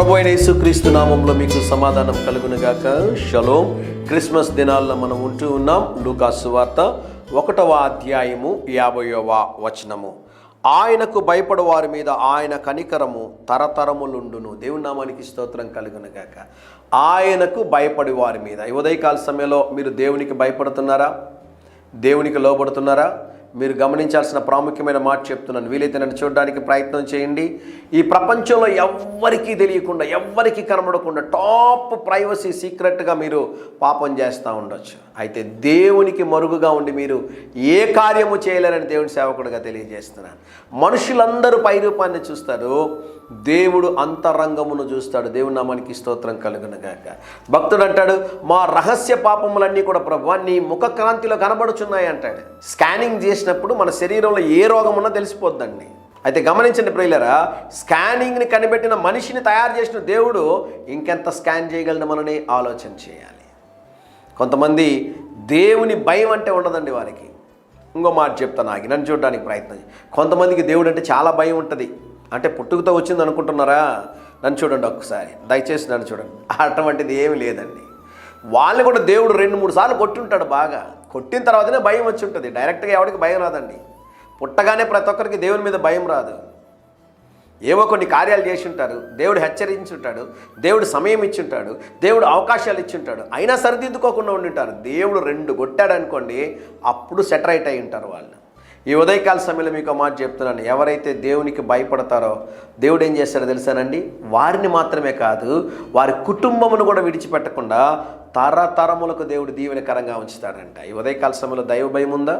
ప్రభు అయిన యేసుక్రీస్తు నామంలో మీకు సమాధానం కలుగునుగాక. షలోం. క్రిస్మస్ దినాల్లో మనం ఉంటూ ఉన్నాం. లూకా సువార్త 1వ అధ్యాయము 50వ వచనము. ఆయనకు భయపడు వారి మీద ఆయన కనికరము తరతరములుండును. దేవుని నామానికి స్తోత్రం కలుగునుగాక. ఆయనకు భయపడి వారి మీద. ఈ ఉదయకాల సమయంలో మీరు దేవునికి భయపడుతున్నారా? దేవునికి లోబడుతున్నారా? మీరు గమనించాల్సిన ప్రాముఖ్యమైన మాట చెప్తున్నాను. వీలైతే నన్ను చూడడానికి ప్రయత్నం చేయండి. ఈ ప్రపంచంలో ఎవ్వరికీ తెలియకుండా, ఎవ్వరికీ కనబడకుండా టాప్ ప్రైవసీ సీక్రెట్గా మీరు పాపం చేస్తూ ఉండొచ్చు. అయితే దేవునికి మరుగుగా ఉండి మీరు ఏ కార్యము చేయలేరని దేవుని సేవకుడిగా తెలియజేస్తున్నాను. మనుషులందరూ పై రూపాన్ని చూస్తారు, దేవుడు అంతరంగమును చూస్తాడు. దేవుని నామానికి స్తోత్రం కలుగునుగాక. భక్తుడు అంటాడు, మా రహస్య పాపములన్నీ కూడా ప్రభువా నీ ముఖ కాంతిలో కనబడుచున్నాయి అంటాడు. స్కానింగ్ చేసినప్పుడు మన శరీరంలో ఏ రోగం ఉన్నా తెలిసిపోద్దండి. అయితే గమనించండి ప్రియులారా, స్కానింగ్ని కనిపెట్టిన మనిషిని తయారు చేసిన దేవుడు ఇంకెంత స్కాన్ చేయగలడు మనని ఆలోచన చేయాలి. కొంతమంది దేవుని భయం అంటే ఉండదండి వారికి. ఇంకో మాట చెప్తాను, ఆగి నన్ను చూడడానికి ప్రయత్నం. కొంతమందికి దేవుడు అంటే చాలా భయం ఉంటుంది. అంటే పుట్టుకతో వచ్చింది అనుకుంటున్నారా? నన్ను చూడండి ఒక్కసారి, దయచేసి నన్ను చూడండి. అటువంటిది ఏమీ లేదండి. వాళ్ళని కూడా దేవుడు 2-3 సార్లు కొట్టుంటాడు. బాగా కొట్టిన తర్వాతనే భయం వచ్చి ఉంటుంది. డైరెక్ట్గా ఎవరికి భయం రాదండి. పుట్టగానే ప్రతి ఒక్కరికి దేవుని మీద భయం రాదు. ఏవో కొన్ని కార్యాలు చేసి ఉంటారు, దేవుడు హెచ్చరించుంటాడు, దేవుడు సమయం ఇచ్చుంటాడు, దేవుడు అవకాశాలు ఇచ్చుంటాడు, అయినా సరిదిద్దుకోకుండా ఉండింటారు. దేవుడు 2 కొట్టాడు అనుకోండి, అప్పుడు సెటరైట్ అయి ఉంటారు వాళ్ళు. ఈ ఉదయకాల సమయంలో మీకు మాట చెప్తున్నాను, ఎవరైతే దేవునికి భయపడతారో దేవుడు ఏం చేస్తాడో తెలుసానండి? వారిని మాత్రమే కాదు, వారి కుటుంబమును కూడా విడిచిపెట్టకుండా తరతరములకు దేవుడు దీవెనకరంగా ఉంచుతాడంట. ఈ ఉదయకాల సమయంలో దైవ భయం ఉందా?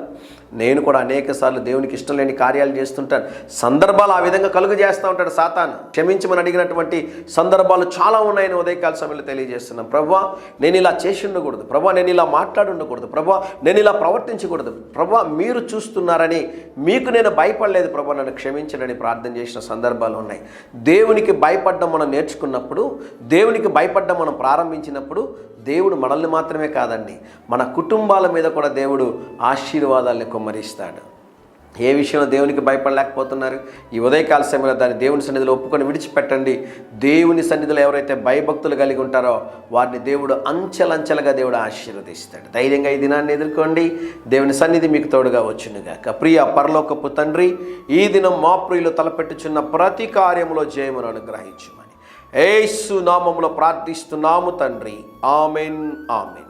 నేను కూడా అనేక సార్లు దేవునికి ఇష్టం లేని కార్యాలు చేస్తుంటాను. సందర్భాలు ఆ విధంగా కలుగు చేస్తూ ఉంటాడు సాతాను. క్షమించమని అడిగినటువంటి సందర్భాలు చాలా ఉన్నాయని ఉదయకాల సమయంలో తెలియజేస్తున్నాను. ప్రభువా నేను ఇలా చేసి ఉండకూడదు, ప్రభువా నేను ఇలా మాట్లాడి ఉండకూడదు, ప్రభువా నేను ఇలా ప్రవర్తించకూడదు, ప్రభువా మీరు చూస్తున్నారని మీకు నేను భయపడలేదు, ప్రభువా నన్ను క్షమించడని ప్రార్థన చేసిన సందర్భాలు ఉన్నాయి. దేవునికి భయపడడం మనం నేర్చుకున్నప్పుడు, దేవునికి భయపడడం మనం ప్రారంభించినప్పుడు దేవుడు మనల్ని మాత్రమే కాదండి, మన కుటుంబాల మీద కూడా దేవుడు ఆశీర్వాదాలను కుమ్మరిస్తాడు. ఏ విషయంలో దేవునికి భయపడలేకపోతున్నారు? ఈ ఉదయకాల సమయంలో దాన్ని దేవుని సన్నిధిలో ఒప్పుకొని విడిచిపెట్టండి. దేవుని సన్నిధిలో ఎవరైతే భయభక్తులు కలిగి ఉంటారో వారిని దేవుడు అంచెలంచెలుగా దేవుడు ఆశీర్వదిస్తాడు. ధైర్యంగా ఈ దినాన్ని ఎదుర్కోండి. దేవుని సన్నిధి మీకు తోడుగా వచ్చునుగాక. ప్రియ పరలోకపు తండ్రి, ఈ దినం మా ప్రియులు తలపెట్టుచున్న ప్రతి కార్యములో జయమును అనుగ్రహించుమని యేసు నామములో ప్రార్థిస్తున్నాము తండ్రి. Amen, amen.